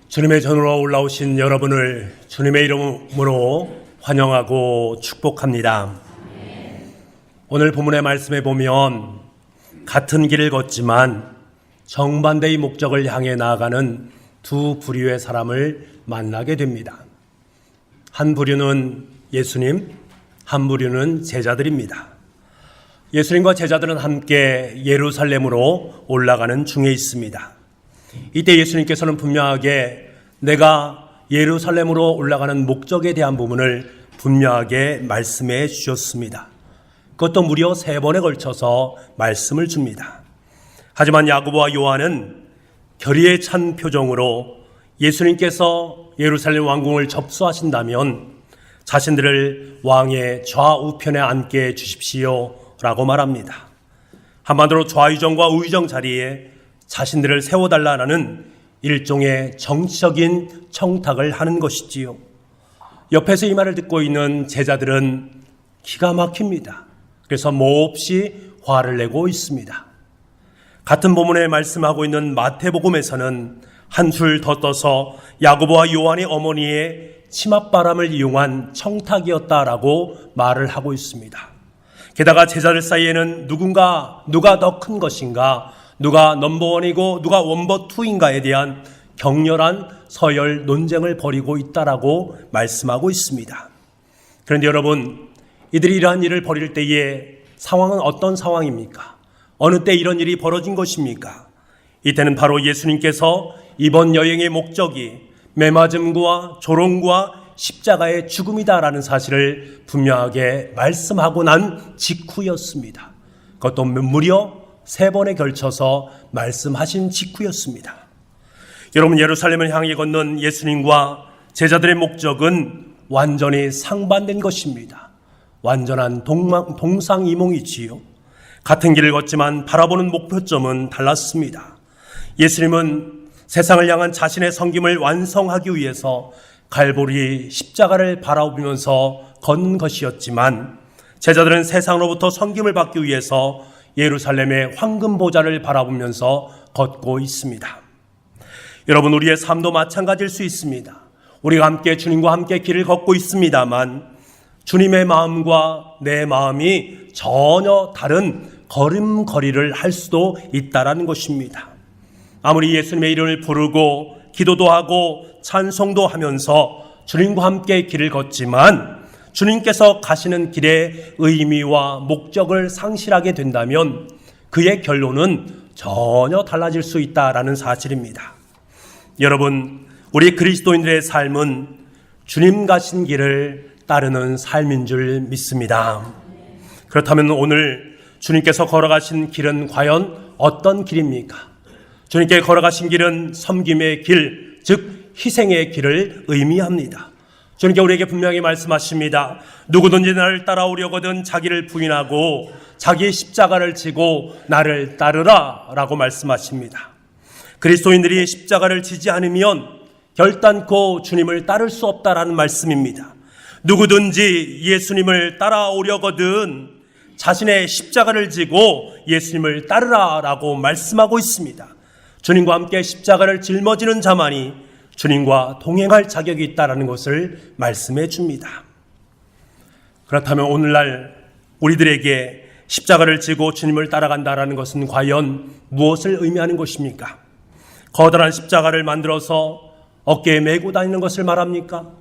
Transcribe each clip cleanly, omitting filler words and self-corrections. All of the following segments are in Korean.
주님의 전으로 올라오신 여러분을 주님의 이름으로 환영하고 축복합니다. 오늘 본문의 말씀에 보면 같은 길을 걷지만 정반대의 목적을 향해 나아가는 두 부류의 사람을 만나게 됩니다. 한 부류는 예수님, 한 부류는 제자들입니다. 예수님과 제자들은 함께 예루살렘으로 올라가는 중에 있습니다. 이때 예수님께서는 분명하게 내가 예루살렘으로 올라가는 목적에 대한 부분을 분명하게 말씀해 주셨습니다. 그것도 무려 3번에 걸쳐서 말씀을 줍니다. 하지만 야고보와 요한은 결의에 찬 표정으로 예수님께서 예루살렘 왕궁을 접수하신다면 자신들을 왕의 좌우편에 앉게 해 주십시오 라고 말합니다. 한마디로 좌의정과 우의정 자리에 자신들을 세워달라는 일종의 정치적인 청탁을 하는 것이지요. 옆에서 이 말을 듣고 있는 제자들은 기가 막힙니다. 그래서 몹시 화를 내고 있습니다. 같은 본문에 말씀하고 있는 마태복음에서는 한술 더 떠서 야고보와 요한의 어머니의 치맛바람을 이용한 청탁이었다라고 말을 하고 있습니다. 게다가 제자들 사이에는 누가 더 큰 것인가, 누가 넘버원이고 누가 넘버2인가에 대한 격렬한 서열 논쟁을 벌이고 있다라고 말씀하고 있습니다. 그런데 여러분, 이들이 이러한 일을 벌일 때의 상황은 어떤 상황입니까? 어느 때 이런 일이 벌어진 것입니까? 이때는 바로 예수님께서 이번 여행의 목적이 매맞음과 조롱과 십자가의 죽음이다라는 사실을 분명하게 말씀하고 난 직후였습니다. 그것도 무려 3번에 걸쳐서 말씀하신 직후였습니다. 여러분, 예루살렘을 향해 걷는 예수님과 제자들의 목적은 완전히 상반된 것입니다. 완전한 동상이몽이지요. 같은 길을 걷지만 바라보는 목표점은 달랐습니다. 예수님은 세상을 향한 자신의 섬김을 완성하기 위해서 갈보리 십자가를 바라보면서 걷는 것이었지만 제자들은 세상으로부터 섬김을 받기 위해서 예루살렘의 황금 보좌를 바라보면서 걷고 있습니다. 여러분, 우리의 삶도 마찬가지일 수 있습니다. 우리가 함께 주님과 함께 길을 걷고 있습니다만 주님의 마음과 내 마음이 전혀 다른 걸음걸이를 할 수도 있다라는 것입니다. 아무리 예수님의 이름을 부르고 기도도 하고 찬송도 하면서 주님과 함께 길을 걷지만 주님께서 가시는 길의 의미와 목적을 상실하게 된다면 그의 결론은 전혀 달라질 수 있다라는 사실입니다. 여러분, 우리 그리스도인들의 삶은 주님 가신 길을 따르는 삶인 줄 믿습니다. 그렇다면 오늘 주님께서 걸어가신 길은 과연 어떤 길입니까? 주님께 걸어가신 길은 섬김의 길, 즉 희생의 길을 의미합니다. 주님께 우리에게 분명히 말씀하십니다. 누구든지 나를 따라오려거든 자기를 부인하고 자기의 십자가를 지고 나를 따르라 라고 말씀하십니다. 그리스도인들이 십자가를 지지 않으면 결단코 주님을 따를 수 없다라는 말씀입니다. 누구든지 예수님을 따라오려거든 자신의 십자가를 지고 예수님을 따르라 라고 말씀하고 있습니다. 주님과 함께 십자가를 짊어지는 자만이 주님과 동행할 자격이 있다는 것을 말씀해 줍니다. 그렇다면 오늘날 우리들에게 십자가를 지고 주님을 따라간다는 것은 과연 무엇을 의미하는 것입니까? 커다란 십자가를 만들어서 어깨에 메고 다니는 것을 말합니까?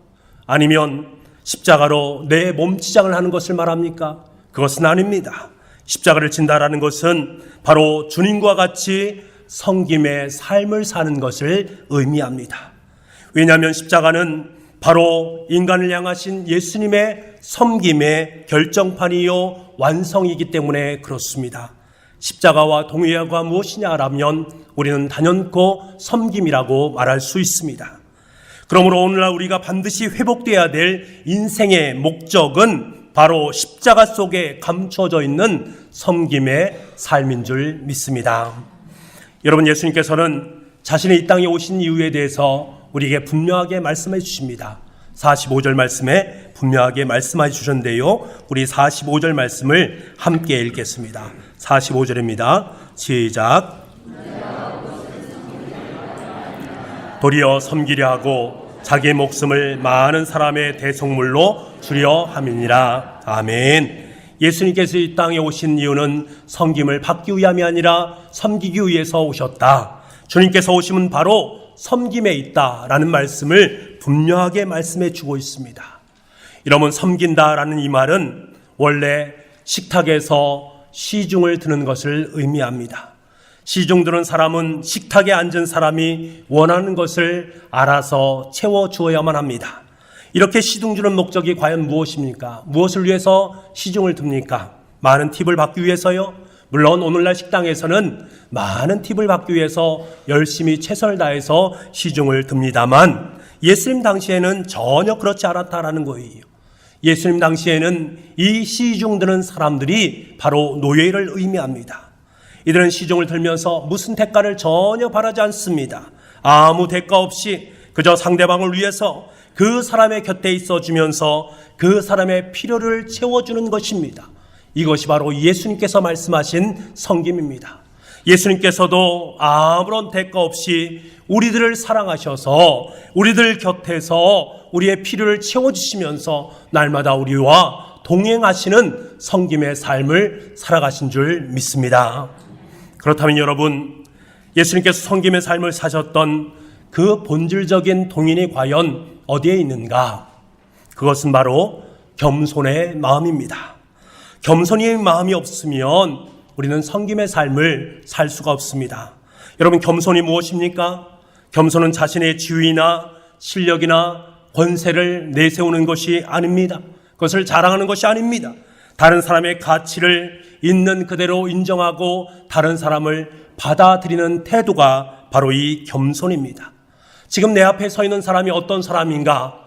아니면 십자가로 내 몸치장을 하는 것을 말합니까? 그것은 아닙니다. 십자가를 진다라는 것은 바로 주님과 같이 섬김의 삶을 사는 것을 의미합니다. 왜냐하면 십자가는 바로 인간을 향하신 예수님의 섬김의 결정판이요 완성이기 때문에 그렇습니다. 십자가와 동의어가 무엇이냐라면 우리는 단연코 섬김이라고 말할 수 있습니다. 그러므로 오늘날 우리가 반드시 회복되어야 될 인생의 목적은 바로 십자가 속에 감춰져 있는 섬김의 삶인 줄 믿습니다. 여러분, 예수님께서는 자신의 이 땅에 오신 이유에 대해서 우리에게 분명하게 말씀해 주십니다. 45절 말씀에 분명하게 말씀해 주셨는데요, 우리 45절 말씀을 함께 읽겠습니다. 45절입니다. 시작. 도리어 섬기려 하고 자기의 목숨을 많은 사람의 대속물로 주려 함이니라. 아멘. 예수님께서 이 땅에 오신 이유는 섬김을 받기 위함이 아니라 섬기기 위해서 오셨다. 주님께서 오심은 바로 섬김에 있다라는 말씀을 분명하게 말씀해 주고 있습니다. 이러면 섬긴다라는 이 말은 원래 식탁에서 시중을 드는 것을 의미합니다. 시중 드는 사람은 식탁에 앉은 사람이 원하는 것을 알아서 채워주어야만 합니다. 이렇게 시중 주는 목적이 과연 무엇입니까? 무엇을 위해서 시중을 듭니까? 많은 팁을 받기 위해서요? 물론 오늘날 식당에서는 많은 팁을 받기 위해서 열심히 최선을 다해서 시중을 듭니다만 예수님 당시에는 전혀 그렇지 않았다라는 거예요. 예수님 당시에는 이 시중 드는 사람들이 바로 노예를 의미합니다. 이들은 시중을 들면서 무슨 대가를 전혀 바라지 않습니다. 아무 대가 없이 그저 상대방을 위해서 그 사람의 곁에 있어주면서 그 사람의 필요를 채워주는 것입니다. 이것이 바로 예수님께서 말씀하신 섬김입니다. 예수님께서도 아무런 대가 없이 우리들을 사랑하셔서 우리들 곁에서 우리의 필요를 채워주시면서 날마다 우리와 동행하시는 섬김의 삶을 살아가신 줄 믿습니다. 그렇다면 여러분, 예수님께서 섬김의 삶을 사셨던 그 본질적인 동인이 과연 어디에 있는가? 그것은 바로 겸손의 마음입니다. 겸손의 마음이 없으면 우리는 섬김의 삶을 살 수가 없습니다. 여러분, 겸손이 무엇입니까? 겸손은 자신의 지위나 실력이나 권세를 내세우는 것이 아닙니다. 그것을 자랑하는 것이 아닙니다. 다른 사람의 가치를 있는 그대로 인정하고 다른 사람을 받아들이는 태도가 바로 이 겸손입니다. 지금 내 앞에 서 있는 사람이 어떤 사람인가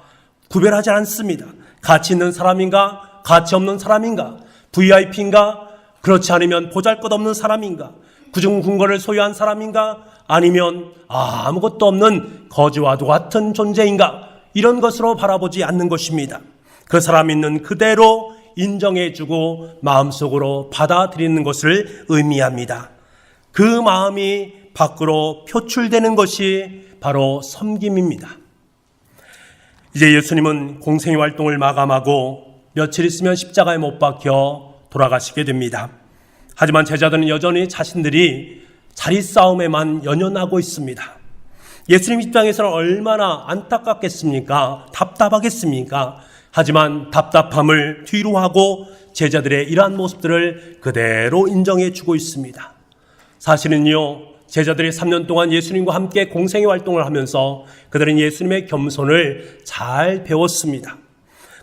구별하지 않습니다. 가치 있는 사람인가, 가치 없는 사람인가, VIP인가, 그렇지 않으면 보잘것없는 사람인가, 구중궁궐을 소유한 사람인가, 아니면 아무것도 없는 거지와도 같은 존재인가, 이런 것으로 바라보지 않는 것입니다. 그 사람 있는 그대로 인정해주고 마음속으로 받아들이는 것을 의미합니다. 그 마음이 밖으로 표출되는 것이 바로 섬김입니다. 이제 예수님은 공생의 활동을 마감하고 며칠 있으면 십자가에 못 박혀 돌아가시게 됩니다. 하지만 제자들은 여전히 자신들이 자리 싸움에만 연연하고 있습니다. 예수님 입장에서는 얼마나 안타깝겠습니까? 답답하겠습니까? 하지만 답답함을 뒤로 하고 제자들의 이러한 모습들을 그대로 인정해 주고 있습니다. 사실은요, 제자들이 3년 동안 예수님과 함께 공생의 활동을 하면서 그들은 예수님의 겸손을 잘 배웠습니다.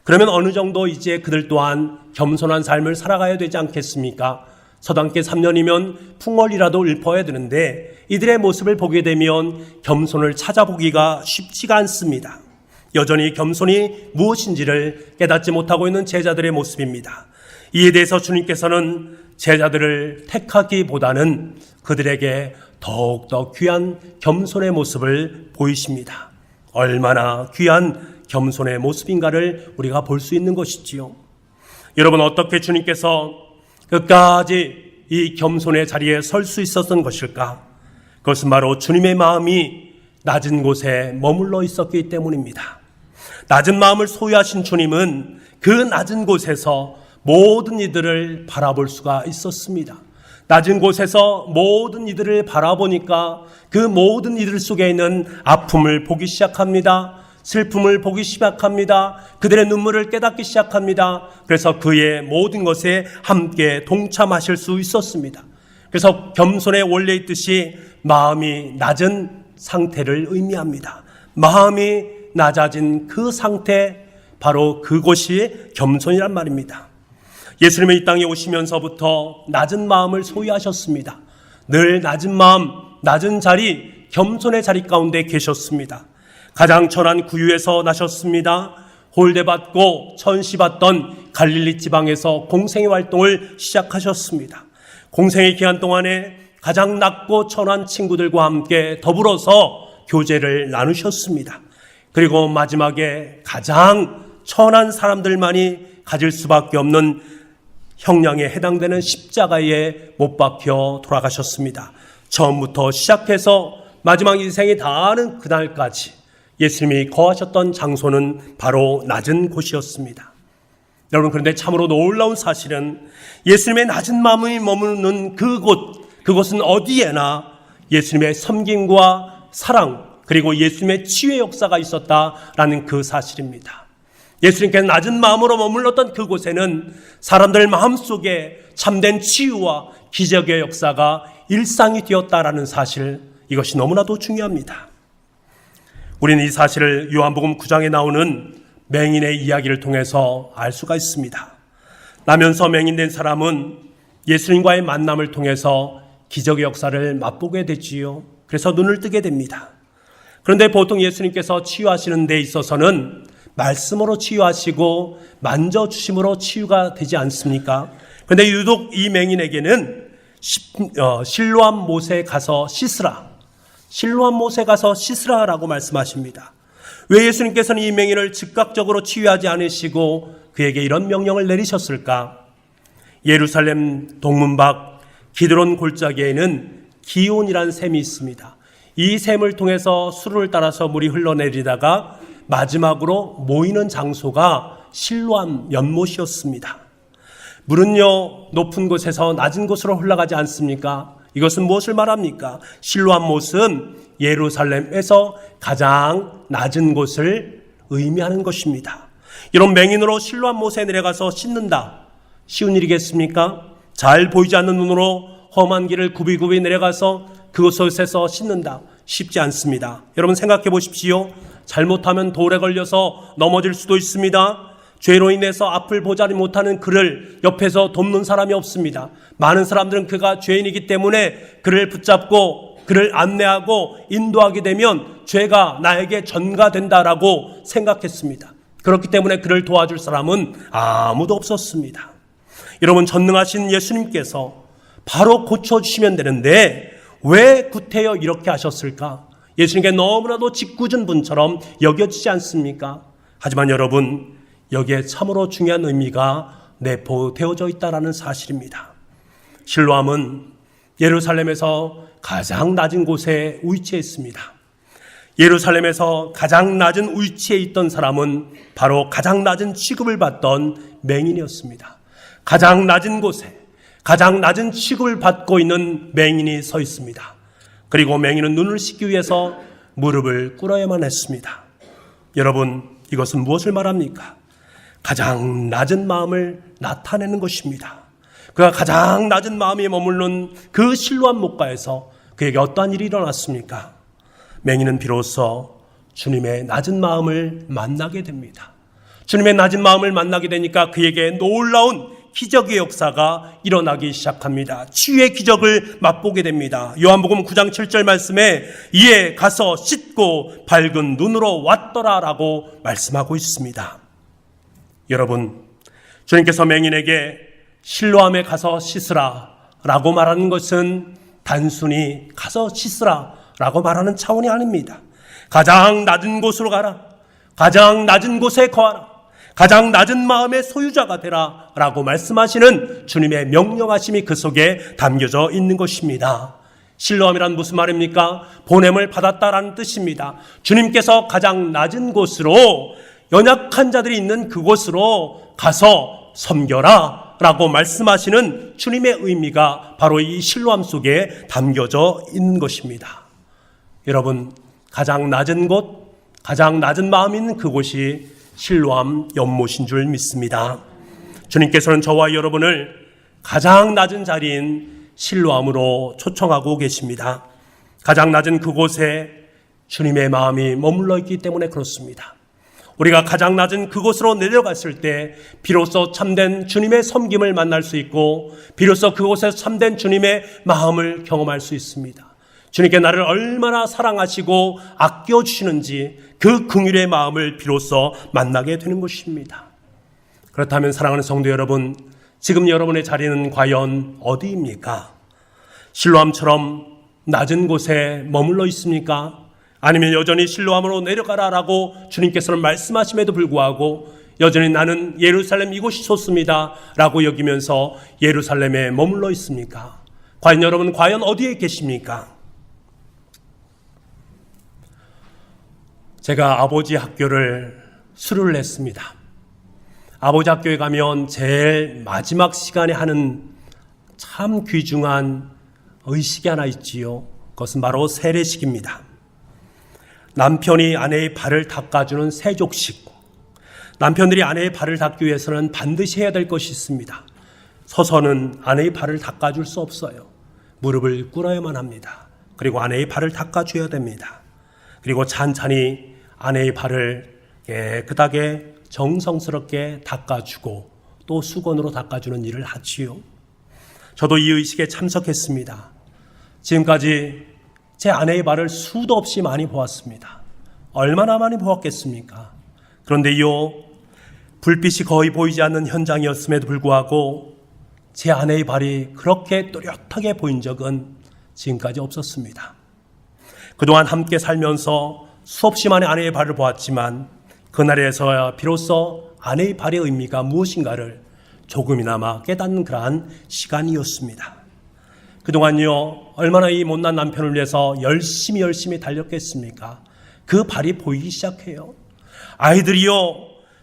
그러면 어느 정도 이제 그들 또한 겸손한 삶을 살아가야 되지 않겠습니까? 서당계 3년이면 풍월이라도 읊어야 되는데 이들의 모습을 보게 되면 겸손을 찾아보기가 쉽지가 않습니다. 여전히 겸손이 무엇인지를 깨닫지 못하고 있는 제자들의 모습입니다. 이에 대해서 주님께서는 제자들을 택하기보다는 그들에게 더욱더 귀한 겸손의 모습을 보이십니다. 얼마나 귀한 겸손의 모습인가를 우리가 볼 수 있는 것이지요. 여러분, 어떻게 주님께서 끝까지 이 겸손의 자리에 설 수 있었던 것일까? 그것은 바로 주님의 마음이 낮은 곳에 머물러 있었기 때문입니다. 낮은 마음을 소유하신 주님은 그 낮은 곳에서 모든 이들을 바라볼 수가 있었습니다. 낮은 곳에서 모든 이들을 바라보니까 그 모든 이들 속에 있는 아픔을 보기 시작합니다. 슬픔을 보기 시작합니다. 그들의 눈물을 깨닫기 시작합니다. 그래서 그의 모든 것에 함께 동참하실 수 있었습니다. 그래서 겸손의 원래 있듯이 마음이 낮은 상태를 의미합니다. 마음이 낮아진 그 상태, 바로 그것이 겸손이란 말입니다. 예수님은 이 땅에 오시면서부터 낮은 마음을 소유하셨습니다. 늘 낮은 마음, 낮은 자리, 겸손의 자리 가운데 계셨습니다. 가장 천한 구유에서 나셨습니다. 홀대받고 천시받던 갈릴리 지방에서 공생의 활동을 시작하셨습니다. 공생의 기간 동안에 가장 낮고 천한 친구들과 함께 더불어서 교제를 나누셨습니다. 그리고 마지막에 가장 천한 사람들만이 가질 수밖에 없는 형량에 해당되는 십자가에 못 박혀 돌아가셨습니다. 처음부터 시작해서 마지막 인생이 다하는 그날까지 예수님이 거하셨던 장소는 바로 낮은 곳이었습니다. 여러분, 그런데 참으로 놀라운 사실은 예수님의 낮은 마음이 머무는 그곳은 어디에나 예수님의 섬김과 사랑, 그리고 예수님의 치유의 역사가 있었다라는 그 사실입니다. 예수님께서 낮은 마음으로 머물렀던 그곳에는 사람들 마음속에 참된 치유와 기적의 역사가 일상이 되었다라는 사실, 이것이 너무나도 중요합니다. 우리는 이 사실을 요한복음 9장에 나오는 맹인의 이야기를 통해서 알 수가 있습니다. 나면서 맹인된 사람은 예수님과의 만남을 통해서 기적의 역사를 맛보게 되지요. 그래서 눈을 뜨게 됩니다. 그런데 보통 예수님께서 치유하시는 데 있어서는 말씀으로 치유하시고 만져주심으로 치유가 되지 않습니까? 그런데 유독 이 맹인에게는 실로암 못에 가서 씻으라, 실로암 못에 가서 씻으라라고 말씀하십니다. 왜 예수님께서는 이 맹인을 즉각적으로 치유하지 않으시고 그에게 이런 명령을 내리셨을까? 예루살렘 동문 밖 기드론 골짜기에는 기온이라는 샘이 있습니다. 이 샘을 통해서 수로를 따라서 물이 흘러내리다가 마지막으로 모이는 장소가 실로암 연못이었습니다. 물은요, 높은 곳에서 낮은 곳으로 흘러가지 않습니까? 이것은 무엇을 말합니까? 실로암 못은 예루살렘에서 가장 낮은 곳을 의미하는 것입니다. 이런 맹인으로 실로암 못에 내려가서 씻는다, 쉬운 일이겠습니까? 잘 보이지 않는 눈으로 험한 길을 굽이굽이 내려가서 그곳에서 씻는다, 쉽지 않습니다. 여러분 생각해 보십시오. 잘못하면 돌에 걸려서 넘어질 수도 있습니다. 죄로 인해서 앞을 보지 못하는 그를 옆에서 돕는 사람이 없습니다. 많은 사람들은 그가 죄인이기 때문에 그를 붙잡고 그를 안내하고 인도하게 되면 죄가 나에게 전가된다라고 생각했습니다. 그렇기 때문에 그를 도와줄 사람은 아무도 없었습니다. 여러분, 전능하신 예수님께서 바로 고쳐주시면 되는데 왜 구태여 이렇게 하셨을까? 예수님께 너무나도 짓궂은 분처럼 여겨지지 않습니까? 하지만 여러분, 여기에 참으로 중요한 의미가 내포되어져 있다는 사실입니다. 실로암은 예루살렘에서 가장 낮은 곳에 위치해 있습니다. 예루살렘에서 가장 낮은 위치에 있던 사람은 바로 가장 낮은 취급을 받던 맹인이었습니다. 가장 낮은 곳에 가장 낮은 취급을 받고 있는 맹인이 서 있습니다. 그리고 맹인은 눈을 씻기 위해서 무릎을 꿇어야만 했습니다. 여러분, 이것은 무엇을 말합니까? 가장 낮은 마음을 나타내는 것입니다. 그가 가장 낮은 마음이 머무는 그 실로암 못가에서 그에게 어떠한 일이 일어났습니까? 맹인은 비로소 주님의 낮은 마음을 만나게 됩니다. 주님의 낮은 마음을 만나게 되니까 그에게 놀라운 기적의 역사가 일어나기 시작합니다. 치유의 기적을 맛보게 됩니다. 요한복음 9장 7절 말씀에 이에 가서 씻고 밝은 눈으로 왔더라라고 말씀하고 있습니다. 여러분, 주님께서 맹인에게 실로암에 가서 씻으라라고 말하는 것은 단순히 가서 씻으라라고 말하는 차원이 아닙니다. 가장 낮은 곳으로 가라, 가장 낮은 곳에 거하라, 가장 낮은 마음의 소유자가 되라 라고 말씀하시는 주님의 명령하심이 그 속에 담겨져 있는 것입니다. 실로암이란 무슨 말입니까? 보냄을 받았다라는 뜻입니다. 주님께서 가장 낮은 곳으로, 연약한 자들이 있는 그곳으로 가서 섬겨라 라고 말씀하시는 주님의 의미가 바로 이 실로암 속에 담겨져 있는 것입니다. 여러분, 가장 낮은 곳, 가장 낮은 마음이 있는 그곳이 실로암 연못인 줄 믿습니다. 주님께서는 저와 여러분을 가장 낮은 자리인 실로암으로 초청하고 계십니다. 가장 낮은 그곳에 주님의 마음이 머물러 있기 때문에 그렇습니다. 우리가 가장 낮은 그곳으로 내려갔을 때 비로소 참된 주님의 섬김을 만날 수 있고 비로소 그곳에서 참된 주님의 마음을 경험할 수 있습니다. 주님께 나를 얼마나 사랑하시고 아껴주시는지 그 긍휼의 마음을 비로소 만나게 되는 것입니다. 그렇다면 사랑하는 성도 여러분, 지금 여러분의 자리는 과연 어디입니까? 실로암처럼 낮은 곳에 머물러 있습니까? 아니면 여전히 실로암으로 내려가라라고 주님께서는 말씀하심에도 불구하고 여전히 나는 예루살렘 이곳이 좋습니다 라고 여기면서 예루살렘에 머물러 있습니까? 과연 여러분 과연 어디에 계십니까? 제가 아버지 학교를 수료를 했습니다. 아버지 학교에 가면 제일 마지막 시간에 하는 참 귀중한 의식이 하나 있지요. 그것은 바로 세례식입니다. 남편이 아내의 발을 닦아주는 세족식. 남편들이 아내의 발을 닦기 위해서는 반드시 해야 될 것이 있습니다. 서서는 아내의 발을 닦아줄 수 없어요. 무릎을 꿇어야만 합니다. 그리고 아내의 발을 닦아줘야 됩니다. 그리고 찬찬히 아내의 발을 깨끗하게 정성스럽게 닦아주고 또 수건으로 닦아주는 일을 하지요. 저도 이 의식에 참석했습니다. 지금까지 제 아내의 발을 수도 없이 많이 보았습니다. 얼마나 많이 보았겠습니까? 그런데요, 불빛이 거의 보이지 않는 현장이었음에도 불구하고 제 아내의 발이 그렇게 또렷하게 보인 적은 지금까지 없었습니다. 그동안 함께 살면서 수없이 많은 아내의 발을 보았지만 그날에서야 비로소 아내의 발의 의미가 무엇인가를 조금이나마 깨닫는 그러한 시간이었습니다. 그동안요, 얼마나 이 못난 남편을 위해서 열심히 달렸겠습니까? 그 발이 보이기 시작해요. 아이들이요,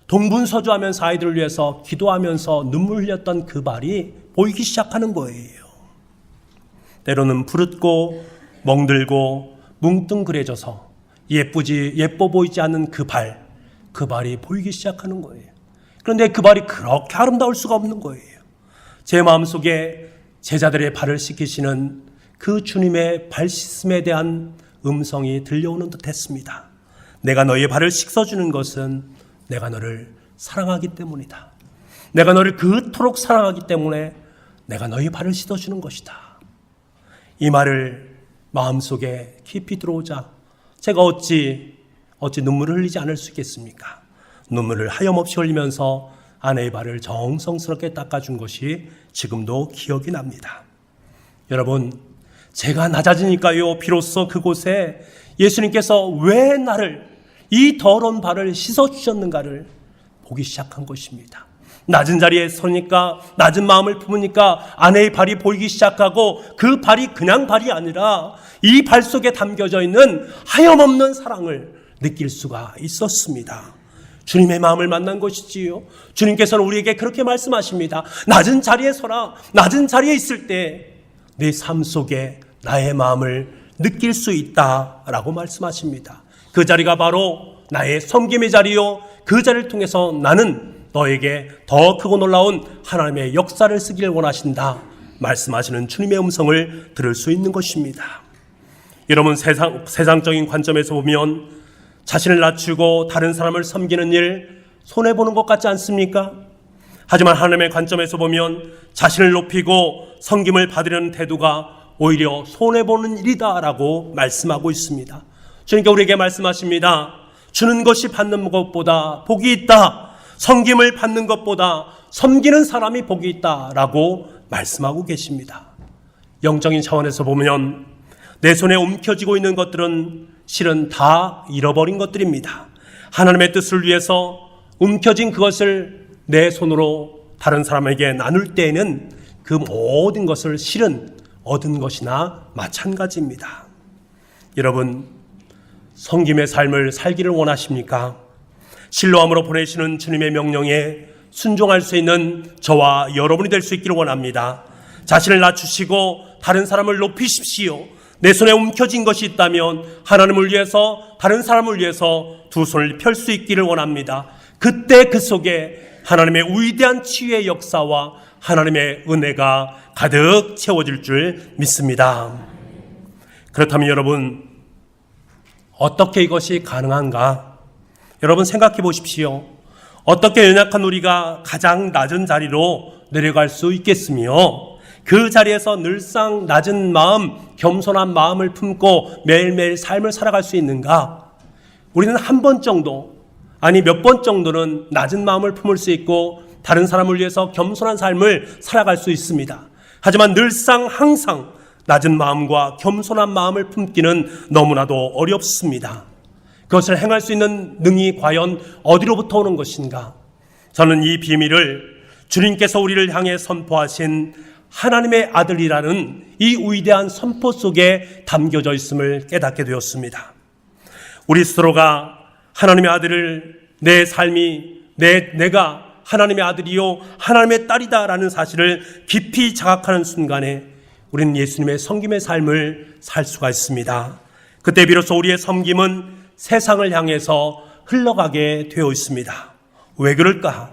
동분서주하면서 아이들을 위해서 기도하면서 눈물 흘렸던 그 발이 보이기 시작하는 거예요. 때로는 부르고 멍들고 뭉뚱그레져서 예뻐 보이지 않는 그 발이 보이기 시작하는 거예요. 그런데 그 발이 그렇게 아름다울 수가 없는 거예요. 제 마음속에 제자들의 발을 씻기시는 그 주님의 발 씻음에 대한 음성이 들려오는 듯 했습니다. 내가 너의 발을 씻어주는 것은 내가 너를 사랑하기 때문이다. 내가 너를 그토록 사랑하기 때문에 내가 너의 발을 씻어주는 것이다. 이 말을 마음속에 깊이 들어오자 제가 어찌 눈물을 흘리지 않을 수 있겠습니까? 눈물을 하염없이 흘리면서 아내의 발을 정성스럽게 닦아준 것이 지금도 기억이 납니다. 여러분, 제가 낮아지니까요, 비로소 그곳에 예수님께서 왜 나를 이 더러운 발을 씻어주셨는가를 보기 시작한 것입니다. 낮은 자리에 서니까, 낮은 마음을 품으니까 아내의 발이 보이기 시작하고 그 발이 그냥 발이 아니라 이 발 속에 담겨져 있는 하염없는 사랑을 느낄 수가 있었습니다. 주님의 마음을 만난 것이지요. 주님께서는 우리에게 그렇게 말씀하십니다. 낮은 자리에 서라. 낮은 자리에 있을 때 내 삶 속에 나의 마음을 느낄 수 있다라고 말씀하십니다. 그 자리가 바로 나의 섬김의 자리요, 그 자리를 통해서 나는 너에게 더 크고 놀라운 하나님의 역사를 쓰기를 원하신다 말씀하시는 주님의 음성을 들을 수 있는 것입니다. 여러분, 세상적인 관점에서 보면 자신을 낮추고 다른 사람을 섬기는 일 손해보는 것 같지 않습니까? 하지만 하나님의 관점에서 보면 자신을 높이고 섬김을 받으려는 태도가 오히려 손해보는 일이다라고 말씀하고 있습니다. 주님께 우리에게 말씀하십니다. 주는 것이 받는 것보다 복이 있다. 섬김을 받는 것보다 섬기는 사람이 복이 있다라고 말씀하고 계십니다. 영적인 차원에서 보면 내 손에 움켜쥐고 있는 것들은 실은 다 잃어버린 것들입니다. 하나님의 뜻을 위해서 움켜쥔 그것을 내 손으로 다른 사람에게 나눌 때에는 그 모든 것을 실은 얻은 것이나 마찬가지입니다. 여러분, 섬김의 삶을 살기를 원하십니까? 실로함으로 보내시는 주님의 명령에 순종할 수 있는 저와 여러분이 될 수 있기를 원합니다. 자신을 낮추시고 다른 사람을 높이십시오. 내 손에 움켜진 것이 있다면 하나님을 위해서, 다른 사람을 위해서 두 손을 펼 수 있기를 원합니다. 그때 그 속에 하나님의 위대한 치유의 역사와 하나님의 은혜가 가득 채워질 줄 믿습니다. 그렇다면 여러분, 어떻게 이것이 가능한가? 여러분 생각해 보십시오. 어떻게 연약한 우리가 가장 낮은 자리로 내려갈 수 있겠으며 그 자리에서 늘상 낮은 마음, 겸손한 마음을 품고 매일매일 삶을 살아갈 수 있는가? 우리는 한 번 정도, 아니 몇 번 정도는 낮은 마음을 품을 수 있고 다른 사람을 위해서 겸손한 삶을 살아갈 수 있습니다. 하지만 늘상 항상 낮은 마음과 겸손한 마음을 품기는 너무나도 어렵습니다. 그것을 행할 수 있는 능이 과연 어디로부터 오는 것인가? 저는 이 비밀을 주님께서 우리를 향해 선포하신 하나님의 아들이라는 이 위대한 선포 속에 담겨져 있음을 깨닫게 되었습니다. 우리 스스로가 하나님의 아들을 내 삶이 내가 하나님의 아들이요 하나님의 딸이다라는 사실을 깊이 자각하는 순간에 우리는 예수님의 섬김의 삶을 살 수가 있습니다. 그때 비로소 우리의 섬김은 세상을 향해서 흘러가게 되어 있습니다. 왜 그럴까?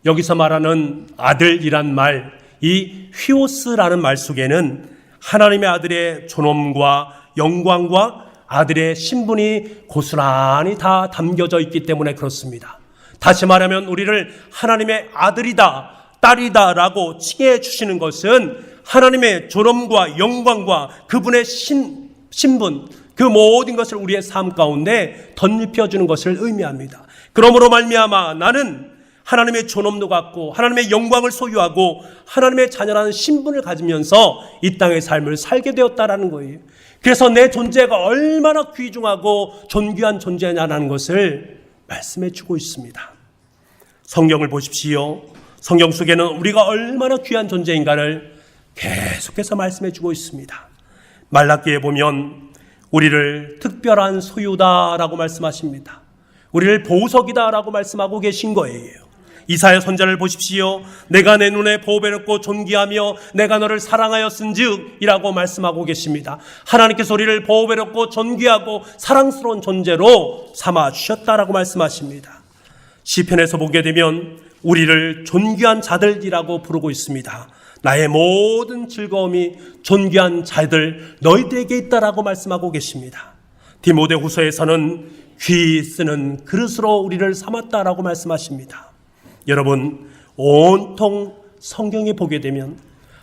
여기서 말하는 아들이란 말, 이 휘오스라는 말 속에는 하나님의 아들의 존엄과 영광과 아들의 신분이 고스란히 다 담겨져 있기 때문에 그렇습니다. 다시 말하면 우리를 하나님의 아들이다, 딸이다 라고 칭해 주시는 것은 하나님의 존엄과 영광과 그분의 신분, 그 모든 것을 우리의 삶 가운데 덧입혀 주는 것을 의미합니다. 그러므로 말미암아 나는 하나님의 존엄도 갖고 하나님의 영광을 소유하고 하나님의 자녀라는 신분을 가지면서 이 땅의 삶을 살게 되었다라는 거예요. 그래서 내 존재가 얼마나 귀중하고 존귀한 존재냐라는 것을 말씀해 주고 있습니다. 성경을 보십시오. 성경 속에는 우리가 얼마나 귀한 존재인가를 계속해서 말씀해 주고 있습니다. 말라기에 보면 우리를 특별한 소유다라고 말씀하십니다. 우리를 보석이다라고 말씀하고 계신 거예요. 이사야 선지자를 보십시오. 내가 내 눈에 보배롭고 존귀하며 내가 너를 사랑하였은즉 이라고 말씀하고 계십니다. 하나님께서 우리를 보배롭고 존귀하고 사랑스러운 존재로 삼아 주셨다라고 말씀하십니다. 시편에서 보게 되면 우리를 존귀한 자들이라고 부르고 있습니다. 나의 모든 즐거움이 존귀한 자들 너희들에게 있다라고 말씀하고 계십니다. 디모데후서에서는 귀 쓰는 그릇으로 우리를 삼았다라고 말씀하십니다. 여러분, 온통 성경에 보게 되면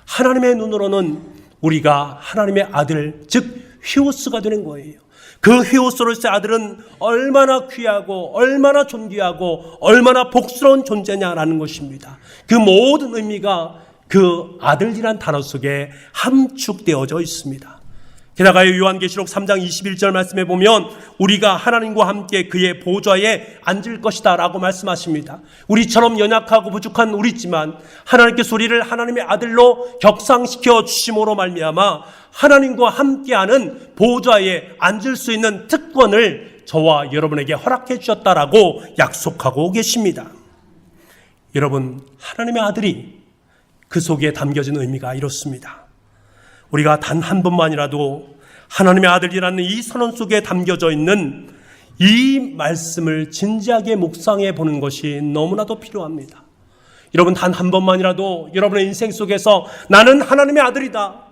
하나님의 눈으로는 우리가 하나님의 아들, 즉 휘오스가 되는 거예요. 그 휘오스로서의 아들은 얼마나 귀하고 얼마나 존귀하고 얼마나 복스러운 존재냐라는 것입니다. 그 모든 의미가 그 아들이란 단어 속에 함축되어져 있습니다. 게다가 요한계시록 3장 21절 말씀에 보면 우리가 하나님과 함께 그의 보좌에 앉을 것이다 라고 말씀하십니다. 우리처럼 연약하고 부족한 우리지만 하나님께서 우리를 하나님의 아들로 격상시켜 주심으로 말미암아 하나님과 함께하는 보좌에 앉을 수 있는 특권을 저와 여러분에게 허락해 주셨다라고 약속하고 계십니다. 여러분, 하나님의 아들이 그 속에 담겨진 의미가 이렇습니다. 우리가 단 한 번만이라도 하나님의 아들이라는 이 선언 속에 담겨져 있는 이 말씀을 진지하게 묵상해 보는 것이 너무나도 필요합니다. 여러분, 단 한 번만이라도 여러분의 인생 속에서 나는 하나님의 아들이다,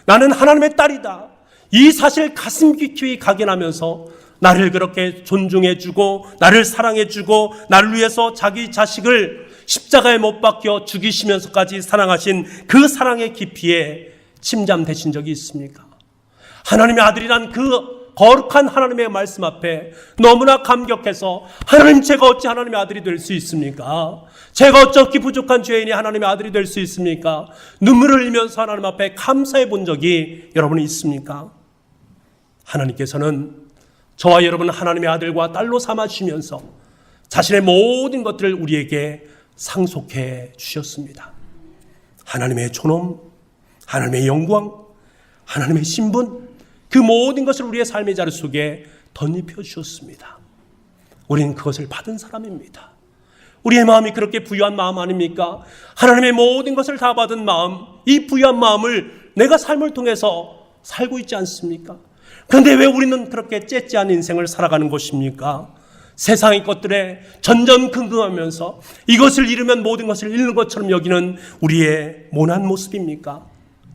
나는 하나님의 딸이다, 이 사실 가슴 깊이 각인하면서 나를 그렇게 존중해주고 나를 사랑해주고 나를 위해서 자기 자식을 십자가에 못 박혀 죽이시면서까지 사랑하신 그 사랑의 깊이에 침잠되신 적이 있습니까? 하나님의 아들이란 그 거룩한 하나님의 말씀 앞에 너무나 감격해서 하나님, 제가 어찌 하나님의 아들이 될 수 있습니까? 제가 어찌 부족한 죄인이 하나님의 아들이 될 수 있습니까? 눈물을 흘리면서 하나님 앞에 감사해 본 적이 여러분이 있습니까? 하나님께서는 저와 여러분 하나님의 아들과 딸로 삼아주시면서 자신의 모든 것들을 우리에게 상속해 주셨습니다. 하나님의 존엄, 하나님의 영광, 하나님의 신분, 그 모든 것을 우리의 삶의 자리 속에 덧입혀 주셨습니다. 우리는 그것을 받은 사람입니다. 우리의 마음이 그렇게 부유한 마음 아닙니까? 하나님의 모든 것을 다 받은 마음, 이 부유한 마음을 내가 삶을 통해서 살고 있지 않습니까? 그런데 왜 우리는 그렇게 째째한 인생을 살아가는 것입니까? 세상의 것들에 전전긍긍하면서 이것을 잃으면 모든 것을 잃는 것처럼 여기는 우리의 모난 모습입니까?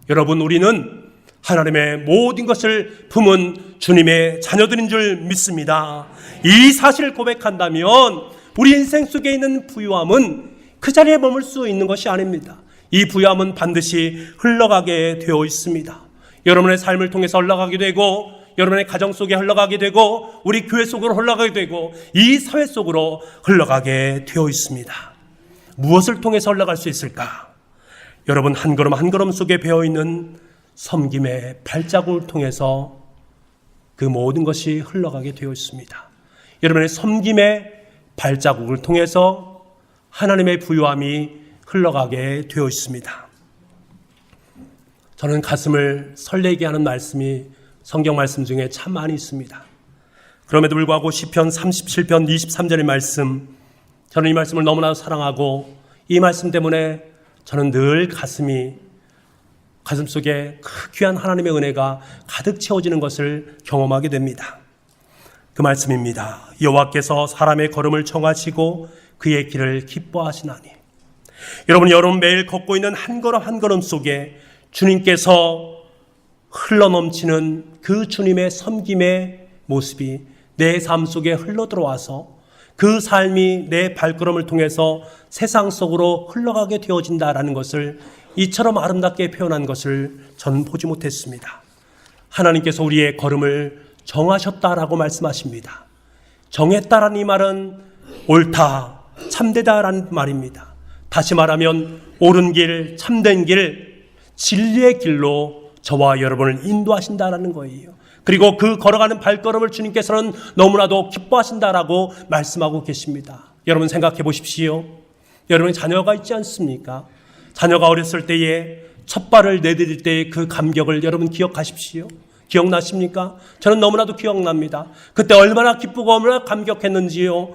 여러분, 우리는 하나님의 모든 것을 품은 주님의 자녀들인 줄 믿습니다. 이 사실을 고백한다면 우리 인생 속에 있는 부유함은 그 자리에 머물 수 있는 것이 아닙니다. 이 부유함은 반드시 흘러가게 되어 있습니다. 여러분의 삶을 통해서 흘러가게 되고, 여러분의 가정 속에 흘러가게 되고, 우리 교회 속으로 흘러가게 되고, 이 사회 속으로 흘러가게 되어 있습니다. 무엇을 통해서 흘러갈 수 있을까? 여러분, 한 걸음 한 걸음 속에 배어있는 섬김의 발자국을 통해서 그 모든 것이 흘러가게 되어 있습니다. 여러분의 섬김의 발자국을 통해서 하나님의 부유함이 흘러가게 되어 있습니다. 저는 가슴을 설레게 하는 말씀이 성경 말씀 중에 참 많이 있습니다. 그럼에도 불구하고 시편 37편 23절의 말씀, 저는 이 말씀을 너무나 사랑하고 이 말씀 때문에 저는 늘 가슴속에 그 귀한 하나님의 은혜가 가득 채워지는 것을 경험하게 됩니다. 그 말씀입니다. 여호와께서 사람의 걸음을 청하시고 그의 길을 기뻐하시나니. 여러분 매일 걷고 있는 한 걸음 한 걸음 속에 주님께서 흘러넘치는 그 주님의 섬김의 모습이 내 삶 속에 흘러들어와서 그 삶이 내 발걸음을 통해서 세상 속으로 흘러가게 되어진다라는 것을 이처럼 아름답게 표현한 것을 저는 보지 못했습니다. 하나님께서 우리의 걸음을 정하셨다라고 말씀하십니다. 정했다라는 이 말은 옳다, 참되다라는 말입니다. 다시 말하면 옳은 길, 참된 길, 진리의 길로 저와 여러분을 인도하신다라는 거예요. 그리고 그 걸어가는 발걸음을 주님께서는 너무나도 기뻐하신다라고 말씀하고 계십니다. 여러분 생각해 보십시오. 여러분의 자녀가 있지 않습니까? 자녀가 어렸을 때에 첫 발을 내디딜 때의 그 감격을 여러분 기억하십시오. 기억나십니까? 저는 너무나도 기억납니다. 그때 얼마나 기쁘고 얼마나 감격했는지요.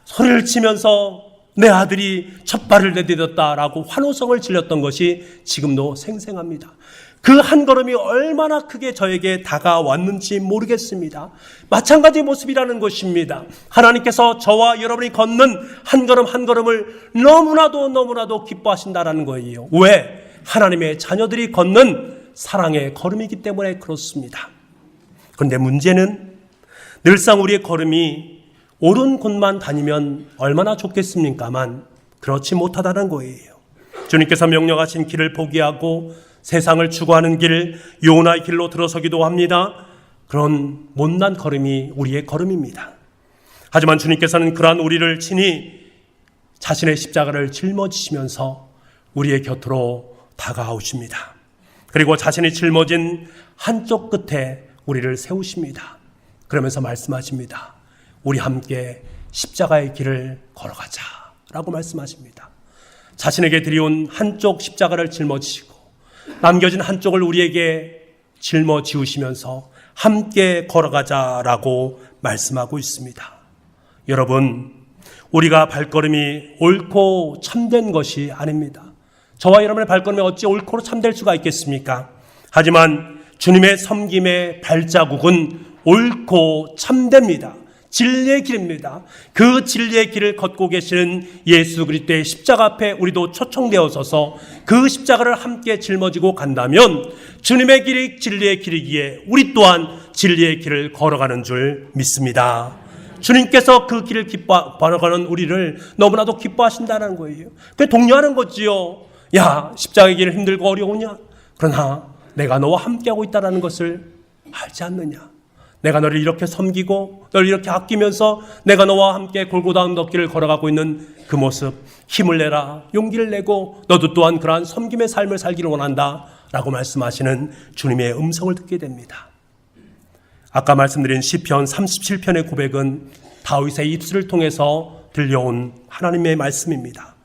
소리를 치면서 내 아들이 첫 발을 내디뎠다라고 환호성을 질렀던 것이 지금도 생생합니다. 그 한 걸음이 얼마나 크게 저에게 다가왔는지 모르겠습니다. 마찬가지 모습이라는 것입니다. 하나님께서 저와 여러분이 걷는 한 걸음 한 걸음을 너무나도 기뻐하신다라는 거예요. 왜? 하나님의 자녀들이 걷는 사랑의 걸음이기 때문에 그렇습니다. 그런데 문제는 늘상 우리의 걸음이 옳은 곳만 다니면 얼마나 좋겠습니까만 그렇지 못하다는 거예요. 주님께서 명령하신 길을 포기하고 세상을 추구하는 길, 요나의 길로 들어서기도 합니다. 그런 못난 걸음이 우리의 걸음입니다. 하지만 주님께서는 그러한 우리를 친히 자신의 십자가를 짊어지시면서 우리의 곁으로 다가오십니다. 그리고 자신이 짊어진 한쪽 끝에 우리를 세우십니다. 그러면서 말씀하십니다. 우리 함께 십자가의 길을 걸어가자 라고 말씀하십니다. 자신에게 드리운 한쪽 십자가를 짊어지시고 남겨진 한쪽을 우리에게 짊어지우시면서 함께 걸어가자라고 말씀하고 있습니다. 여러분, 우리가 발걸음이 옳고 참된 것이 아닙니다. 저와 여러분의 발걸음이 어찌 옳고 참될 수가 있겠습니까? 하지만 주님의 섬김의 발자국은 옳고 참됩니다. 진리의 길입니다. 그 진리의 길을 걷고 계시는 예수 그리스도의 십자가 앞에 우리도 초청되어 서서 그 십자가를 함께 짊어지고 간다면 주님의 길이 진리의 길이기에 우리 또한 진리의 길을 걸어가는 줄 믿습니다. 주님께서 그 길을 걸어가는 우리를 너무나도 기뻐하신다는 거예요. 그게 독려하는 거지요. 야, 십자가의 길 힘들고 어려우냐? 그러나 내가 너와 함께하고 있다는 것을 알지 않느냐? 내가 너를 이렇게 섬기고 너를 이렇게 아끼면서 내가 너와 함께 골고다 언덕길을 걸어가고 있는 그 모습, 힘을 내라, 용기를 내고 너도 또한 그러한 섬김의 삶을 살기를 원한다 라고 말씀하시는 주님의 음성을 듣게 됩니다. 아까 말씀드린 시편 37편의 고백은 다윗의 입술을 통해서 들려온 하나님의 말씀입니다.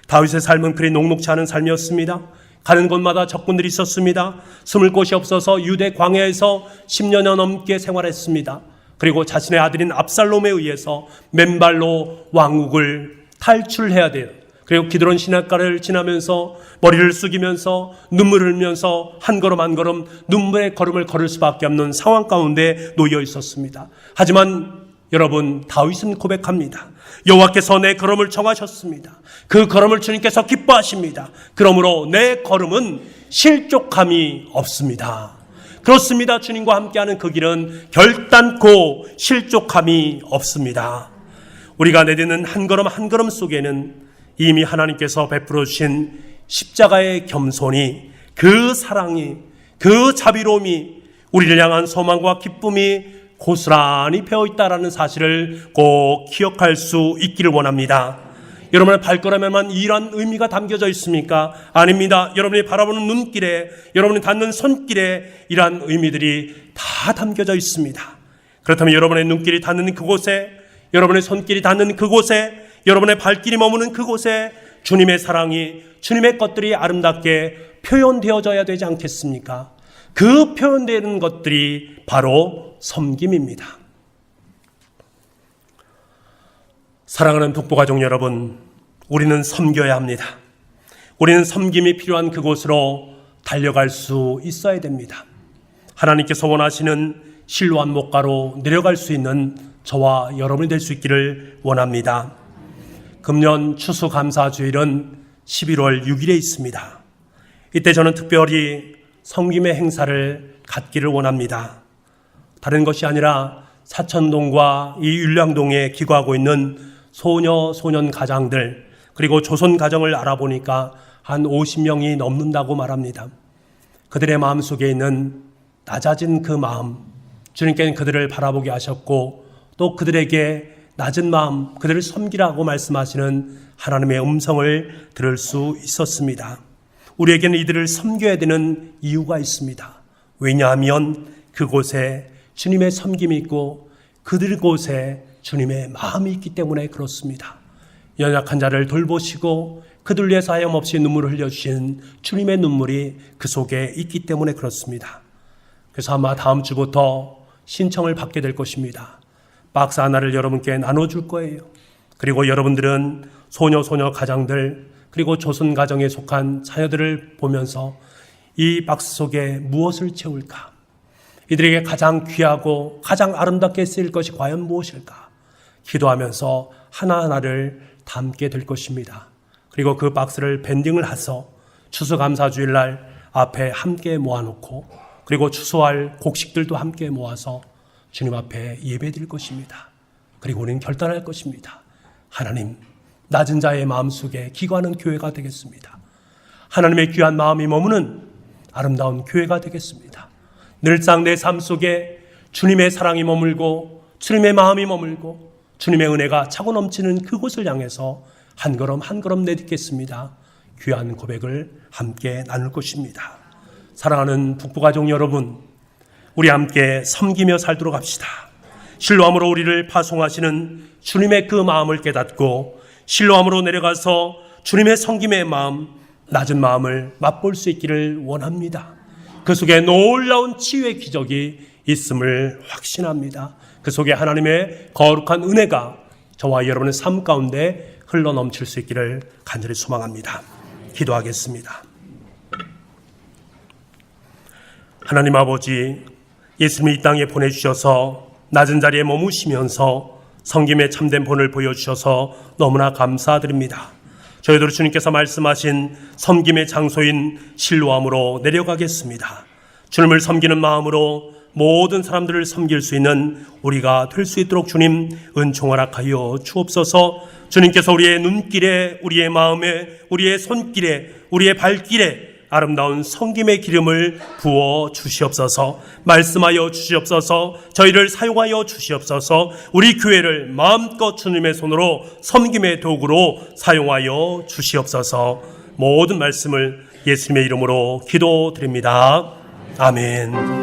다윗의 삶은 그리 녹록지 않은 삶이었습니다. 가는 곳마다 적군들이 있었습니다. 숨을 곳이 없어서 유대 광야에서 10년여 넘게 생활했습니다. 그리고 자신의 아들인 압살롬에 의해서 맨발로 왕국을 탈출해야 돼요. 그리고 기드론 시냇가를 지나면서 머리를 숙이면서 눈물을 흘리면서 한 걸음 한 걸음 눈물의 걸음을 걸을 수밖에 없는 상황 가운데 놓여 있었습니다. 하지만 여러분, 다윗은 고백합니다. 여호와께서 내 걸음을 정하셨습니다. 그 걸음을 주님께서 기뻐하십니다. 그러므로 내 걸음은 실족함이 없습니다. 그렇습니다. 주님과 함께하는 그 길은 결단코 실족함이 없습니다. 우리가 내딛는 한 걸음 한 걸음 속에는 이미 하나님께서 베풀어 주신 십자가의 겸손이, 그 사랑이, 그 자비로움이, 우리를 향한 소망과 기쁨이 고스란히 배어있다라는 사실을 꼭 기억할 수 있기를 원합니다. 여러분의 발걸음에만 이런 의미가 담겨져 있습니까? 아닙니다. 여러분이 바라보는 눈길에, 여러분이 닿는 손길에 이러한 의미들이 다 담겨져 있습니다. 그렇다면 여러분의 눈길이 닿는 그곳에, 여러분의 손길이 닿는 그곳에, 여러분의 발길이 머무는 그곳에 주님의 사랑이, 주님의 것들이 아름답게 표현되어져야 되지 않겠습니까? 그 표현되는 것들이 바로 섬김입니다. 사랑하는 북부가족 여러분, 우리는 섬겨야 합니다. 우리는 섬김이 필요한 그곳으로 달려갈 수 있어야 됩니다. 하나님께서 원하시는 실로암 목가로 내려갈 수 있는 저와 여러분이 될 수 있기를 원합니다. 금년 추수감사주일은 11월 6일에 있습니다. 이때 저는 특별히 섬김의 행사를 갖기를 원합니다. 다른 것이 아니라 사천동과 이 율량동에 기거하고 있는 소녀, 소년 가장들, 그리고 조선 가정을 알아보니까 한 50명이 넘는다고 말합니다. 그들의 마음속에 있는 낮아진 그 마음, 주님께는 그들을 바라보게 하셨고 또 그들에게 낮은 마음, 그들을 섬기라고 말씀하시는 하나님의 음성을 들을 수 있었습니다. 우리에게는 이들을 섬겨야 되는 이유가 있습니다. 왜냐하면 그곳에 주님의 섬김이 있고 그들 곳에 주님의 마음이 있기 때문에 그렇습니다. 연약한 자를 돌보시고 그들 위해서 하염없이 눈물을 흘려주신 주님의 눈물이 그 속에 있기 때문에 그렇습니다. 그래서 아마 다음 주부터 신청을 받게 될 것입니다. 박스 하나를 여러분께 나눠줄 거예요. 그리고 여러분들은 소녀 가장들, 그리고 조선 가정에 속한 자녀들을 보면서 이 박스 속에 무엇을 채울까? 이들에게 가장 귀하고 가장 아름답게 쓰일 것이 과연 무엇일까? 기도하면서 하나하나를 담게 될 것입니다. 그리고 그 박스를 밴딩을 해서 추수감사주일날 앞에 함께 모아놓고 그리고 추수할 곡식들도 함께 모아서 주님 앞에 예배드릴 것입니다. 그리고 우리는 결단할 것입니다. 하나님, 낮은 자의 마음속에 기거하는 교회가 되겠습니다. 하나님의 귀한 마음이 머무는 아름다운 교회가 되겠습니다. 늘상 내 삶 속에 주님의 사랑이 머물고 주님의 마음이 머물고 주님의 은혜가 차고 넘치는 그곳을 향해서 한 걸음 한 걸음 내딛겠습니다. 귀한 고백을 함께 나눌 것입니다. 사랑하는 북부가족 여러분, 우리 함께 섬기며 살도록 합시다. 실로암으로 우리를 파송하시는 주님의 그 마음을 깨닫고 실로암으로 내려가서 주님의 섬김의 마음, 낮은 마음을 맛볼 수 있기를 원합니다. 그 속에 놀라운 치유의 기적이 있음을 확신합니다. 그 속에 하나님의 거룩한 은혜가 저와 여러분의 삶 가운데 흘러넘칠 수 있기를 간절히 소망합니다. 기도하겠습니다. 하나님 아버지, 예수님이 이 땅에 보내주셔서 낮은 자리에 머무시면서 섬김의 참된 본을 보여주셔서 너무나 감사드립니다. 저희들 주님께서 말씀하신 섬김의 장소인 실로암으로 내려가겠습니다. 주님을 섬기는 마음으로 모든 사람들을 섬길 수 있는 우리가 될 수 있도록 주님 은총 허락하여 주옵소서. 주님께서 우리의 눈길에, 우리의 마음에, 우리의 손길에, 우리의 발길에 아름다운 섬김의 기름을 부어 주시옵소서. 말씀하여 주시옵소서. 저희를 사용하여 주시옵소서. 우리 교회를 마음껏 주님의 손으로 섬김의 도구로 사용하여 주시옵소서. 모든 말씀을 예수님의 이름으로 기도드립니다. 아멘.